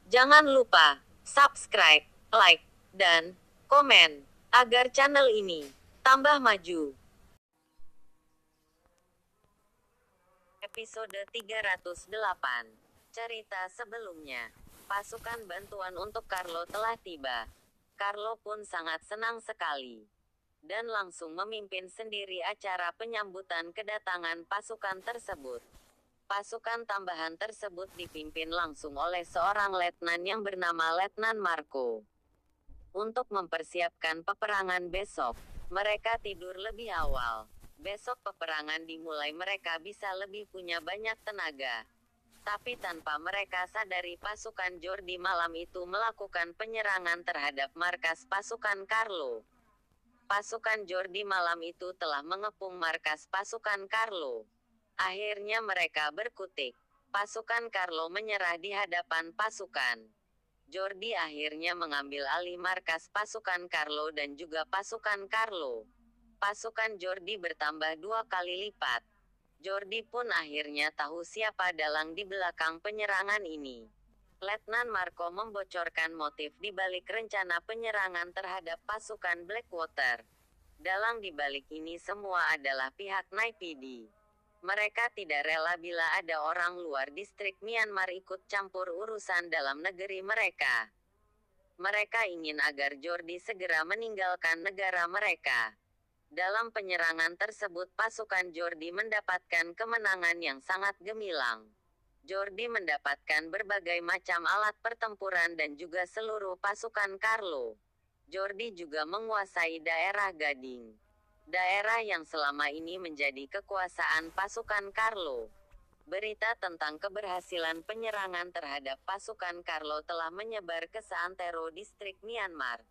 Jangan lupa subscribe, like, dan komen agar channel ini tambah maju. Episode 308. Cerita sebelumnya. Pasukan bantuan untuk Carlo telah tiba. Carlo pun sangat senang sekali dan langsung memimpin sendiri acara penyambutan kedatangan pasukan tersebut. Pasukan tambahan tersebut dipimpin langsung oleh seorang letnan yang bernama Letnan Marco. Untuk mempersiapkan peperangan besok, mereka tidur lebih awal. Besok peperangan dimulai, mereka bisa lebih punya banyak tenaga. Tapi tanpa mereka sadari, pasukan Jordi malam itu melakukan penyerangan terhadap markas pasukan Carlo. Pasukan Jordi malam itu telah mengepung markas pasukan Carlo. Akhirnya mereka berkutik. Pasukan Carlo menyerah di hadapan pasukan Jordi. Akhirnya mengambil alih markas pasukan Carlo dan juga pasukan Carlo. Pasukan Jordi bertambah 2 kali lipat. Jordi pun akhirnya tahu siapa dalang di belakang penyerangan ini. Letnan Marco membocorkan motif di balik rencana penyerangan terhadap pasukan Blackwater. Dalang di balik ini semua adalah pihak NYPD. Mereka tidak rela bila ada orang luar distrik Myanmar ikut campur urusan dalam negeri mereka. Mereka ingin agar Jordi segera meninggalkan negara mereka. Dalam penyerangan tersebut pasukan Jordi mendapatkan kemenangan yang sangat gemilang. Jordi mendapatkan berbagai macam alat pertempuran dan juga seluruh pasukan Carlo. Jordi juga menguasai daerah Gading, daerah yang selama ini menjadi kekuasaan pasukan Carlo. Berita tentang keberhasilan penyerangan terhadap pasukan Carlo telah menyebar ke seantero distrik Myanmar.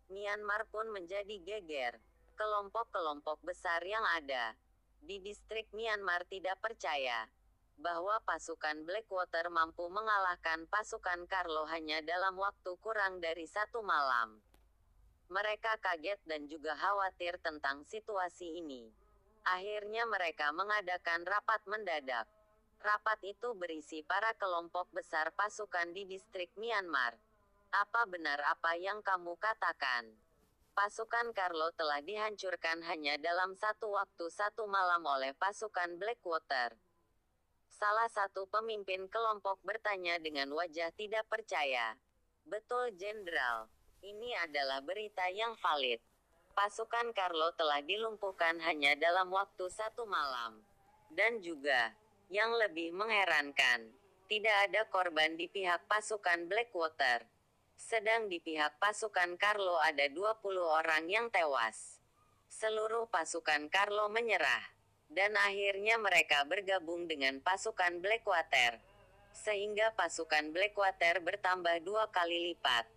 Myanmar pun menjadi geger. Kelompok-kelompok besar yang ada di distrik Myanmar tidak percaya bahwa pasukan Blackwater mampu mengalahkan pasukan Carlo hanya dalam waktu kurang dari 1 malam. Mereka kaget dan juga khawatir tentang situasi ini. Akhirnya mereka mengadakan rapat mendadak. Rapat itu berisi para kelompok besar pasukan di distrik Myanmar. Apa benar apa yang kamu katakan? Pasukan Carlo telah dihancurkan hanya dalam satu waktu 1 malam oleh pasukan Blackwater. Salah satu pemimpin kelompok bertanya dengan wajah tidak percaya. Betul, Jenderal. Ini adalah berita yang valid. Pasukan Carlo telah dilumpuhkan hanya dalam waktu 1 malam. Dan juga, yang lebih mengherankan, tidak ada korban di pihak pasukan Blackwater. Sedang di pihak pasukan Carlo ada 20 orang yang tewas. Seluruh pasukan Carlo menyerah. Dan akhirnya mereka bergabung dengan pasukan Blackwater. Sehingga pasukan Blackwater bertambah 2 kali lipat.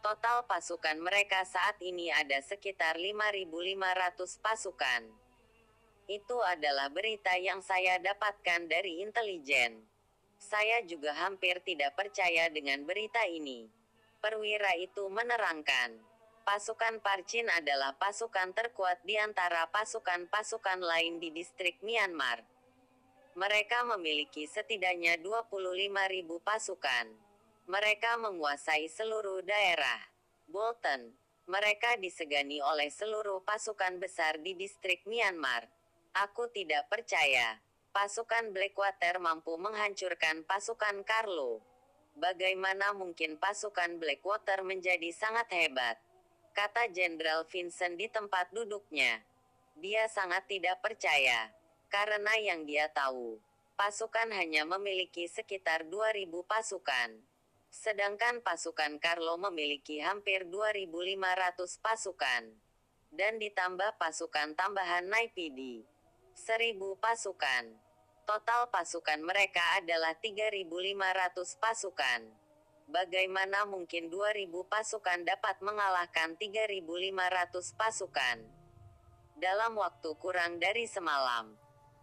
Total pasukan mereka saat ini ada sekitar 5.500 pasukan. Itu adalah berita yang saya dapatkan dari intelijen. Saya juga hampir tidak percaya dengan berita ini. Perwira itu menerangkan, pasukan Parchin adalah pasukan terkuat di antara pasukan-pasukan lain di distrik Myanmar. Mereka memiliki setidaknya 25.000 pasukan. Mereka menguasai seluruh daerah Bolton. Mereka disegani oleh seluruh pasukan besar di distrik Myanmar. Aku tidak percaya pasukan Blackwater mampu menghancurkan pasukan Carlo. Bagaimana mungkin pasukan Blackwater menjadi sangat hebat? Kata Jenderal Vincent di tempat duduknya. Dia sangat tidak percaya. Karena yang dia tahu, pasukan hanya memiliki sekitar 2.000 pasukan. Sedangkan pasukan Carlo memiliki hampir 2.500 pasukan. Dan ditambah pasukan tambahan NYPD. 1.000 pasukan. Total pasukan mereka adalah 3.500 pasukan. Bagaimana mungkin 2.000 pasukan dapat mengalahkan 3.500 pasukan dalam waktu kurang dari semalam?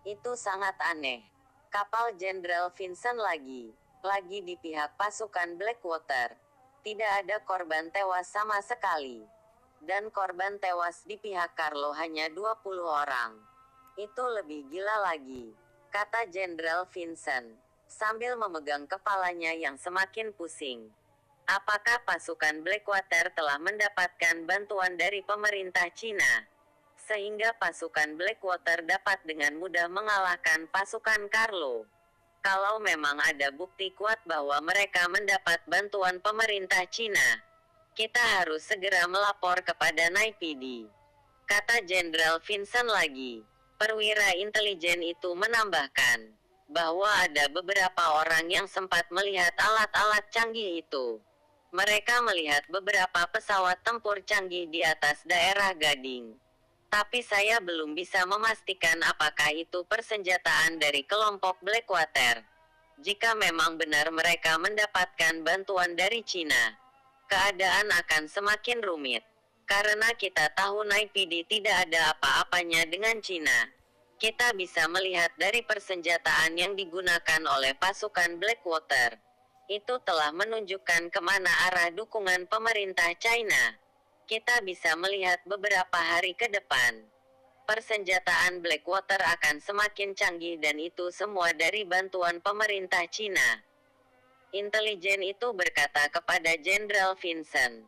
Itu sangat aneh. Kapal Jenderal Vincent lagi di pihak pasukan Blackwater. Tidak ada korban tewas sama sekali. Dan korban tewas di pihak Carlo hanya 20 orang. Itu lebih gila lagi, kata Jenderal Vincent. sambil memegang kepalanya yang semakin pusing. Apakah pasukan Blackwater telah mendapatkan bantuan dari pemerintah Cina, sehingga pasukan Blackwater dapat dengan mudah mengalahkan pasukan Carlo? Kalau memang ada bukti kuat bahwa mereka mendapat bantuan pemerintah Cina, kita harus segera melapor kepada NIPD, kata Jenderal Vincent lagi. Perwira intelijen itu menambahkan bahwa ada beberapa orang yang sempat melihat alat-alat canggih itu. Mereka melihat beberapa pesawat tempur canggih di atas daerah Gading. Tapi saya belum bisa memastikan apakah itu persenjataan dari kelompok Blackwater. Jika memang benar mereka mendapatkan bantuan dari Cina, keadaan akan semakin rumit. Karena kita tahu NIPD tidak ada apa-apanya dengan Cina. Kita bisa melihat dari persenjataan yang digunakan oleh pasukan Blackwater. Itu telah menunjukkan kemana arah dukungan pemerintah China. Kita bisa melihat beberapa hari ke depan, persenjataan Blackwater akan semakin canggih dan itu semua dari bantuan pemerintah Cina. Intelijen itu berkata kepada Jenderal Vincent.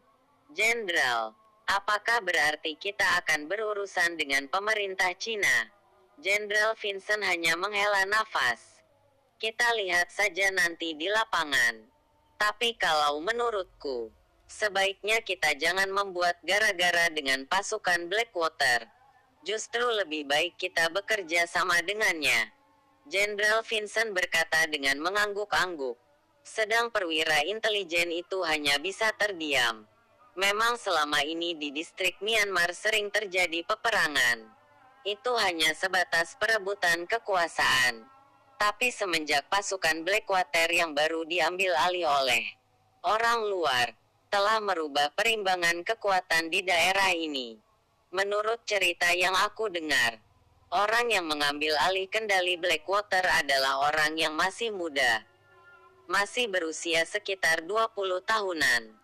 Jenderal, apakah berarti kita akan berurusan dengan pemerintah Cina? Jenderal Vincent hanya menghela nafas. Kita lihat saja nanti di lapangan. Tapi kalau menurutku, sebaiknya kita jangan membuat gara-gara dengan pasukan Blackwater. Justru lebih baik kita bekerja sama dengannya. Jenderal Vincent berkata dengan mengangguk-angguk. Sedang perwira intelijen itu hanya bisa terdiam. Memang selama ini di distrik Myanmar sering terjadi peperangan. Itu hanya sebatas perebutan kekuasaan. Tapi semenjak pasukan Blackwater yang baru diambil alih oleh orang luar, telah merubah perimbangan kekuatan di daerah ini. Menurut cerita yang aku dengar, orang yang mengambil alih kendali Blackwater adalah orang yang masih muda. Masih berusia sekitar 20 tahunan.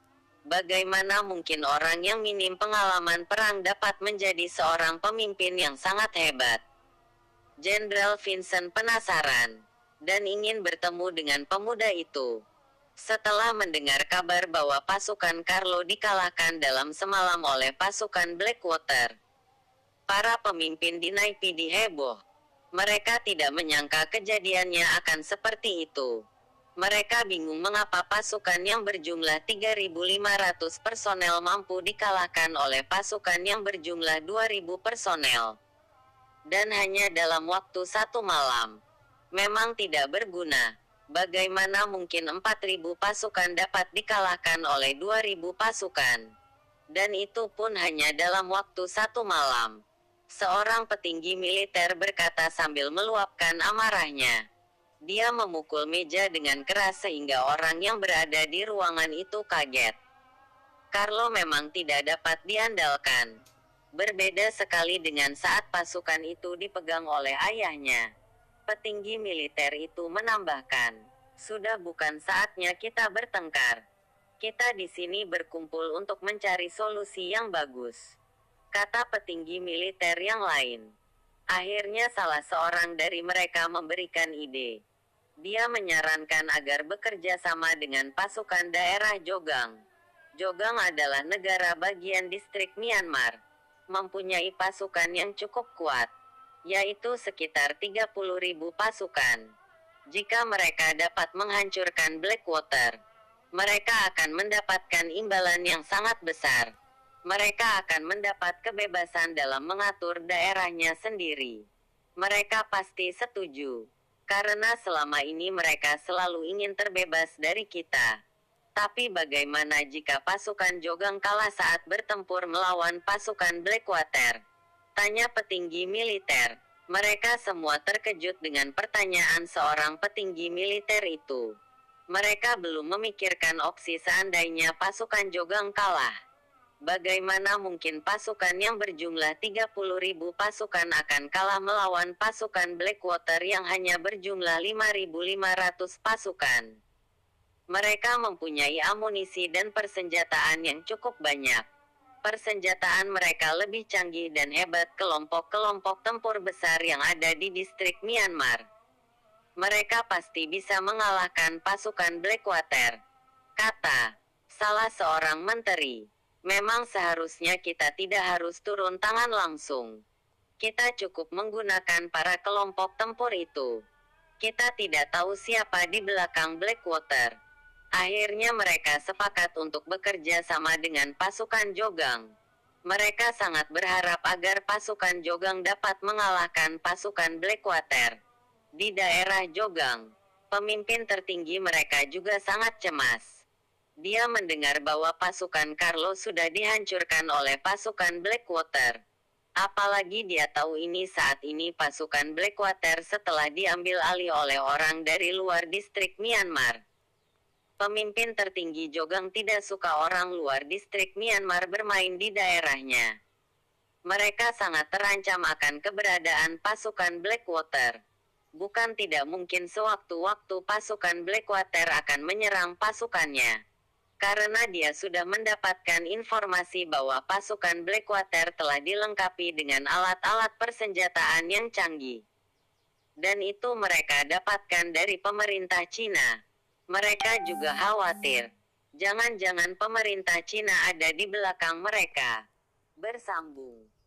Bagaimana mungkin orang yang minim pengalaman perang dapat menjadi seorang pemimpin yang sangat hebat? Jenderal Vincent penasaran dan ingin bertemu dengan pemuda itu. Setelah mendengar kabar bahwa pasukan Carlo dikalahkan dalam semalam oleh pasukan Blackwater, para pemimpin di NIPD heboh. Mereka tidak menyangka kejadiannya akan seperti itu. Mereka bingung mengapa pasukan yang berjumlah 3.500 personel mampu dikalahkan oleh pasukan yang berjumlah 2.000 personel. Dan hanya dalam waktu satu malam. Memang tidak berguna. Bagaimana mungkin 4.000 pasukan dapat dikalahkan oleh 2.000 pasukan? Dan itu pun hanya dalam waktu satu malam. Seorang petinggi militer berkata sambil meluapkan amarahnya. Dia memukul meja dengan keras sehingga orang yang berada di ruangan itu kaget. Carlo memang tidak dapat diandalkan. Berbeda sekali dengan saat pasukan itu dipegang oleh ayahnya. Petinggi militer itu menambahkan, sudah bukan saatnya kita bertengkar. Kita di sini berkumpul untuk mencari solusi yang bagus, kata petinggi militer yang lain. Akhirnya salah seorang dari mereka memberikan ide. Dia menyarankan agar bekerja sama dengan pasukan daerah Jogang. Jogang adalah negara bagian distrik Myanmar. Mempunyai pasukan yang cukup kuat, yaitu sekitar 30.000 pasukan. Jika mereka dapat menghancurkan Blackwater, mereka akan mendapatkan imbalan yang sangat besar. Mereka akan mendapat kebebasan dalam mengatur daerahnya sendiri. Mereka pasti setuju, karena selama ini mereka selalu ingin terbebas dari kita. Tapi bagaimana jika pasukan Jogang kalah saat bertempur melawan pasukan Blackwater? Tanya petinggi militer. Mereka semua terkejut dengan pertanyaan seorang petinggi militer itu. Mereka belum memikirkan opsi seandainya pasukan Jogang kalah. Bagaimana mungkin pasukan yang berjumlah 30.000 pasukan akan kalah melawan pasukan Blackwater yang hanya berjumlah 5.500 pasukan? Mereka mempunyai amunisi dan persenjataan yang cukup banyak. Persenjataan mereka lebih canggih dan hebat kelompok-kelompok tempur besar yang ada di distrik Myanmar. Mereka pasti bisa mengalahkan pasukan Blackwater, kata salah seorang menteri. Memang seharusnya kita tidak harus turun tangan langsung. Kita cukup menggunakan para kelompok tempur itu. Kita tidak tahu siapa di belakang Blackwater. Akhirnya mereka sepakat untuk bekerja sama dengan pasukan Jogang. Mereka sangat berharap agar pasukan Jogang dapat mengalahkan pasukan Blackwater. Di daerah Jogang, pemimpin tertinggi mereka juga sangat cemas. Dia mendengar bahwa pasukan Carlo sudah dihancurkan oleh pasukan Blackwater. Apalagi dia tahu ini saat ini pasukan Blackwater setelah diambil alih oleh orang dari luar distrik Myanmar. Pemimpin tertinggi Jogang tidak suka orang luar distrik Myanmar bermain di daerahnya. Mereka sangat terancam akan keberadaan pasukan Blackwater. Bukan tidak mungkin sewaktu-waktu pasukan Blackwater akan menyerang pasukannya. Karena dia sudah mendapatkan informasi bahwa pasukan Blackwater telah dilengkapi dengan alat-alat persenjataan yang canggih. Dan itu mereka dapatkan dari pemerintah Cina. Mereka juga khawatir. Jangan-jangan pemerintah Cina ada di belakang mereka. Bersambung.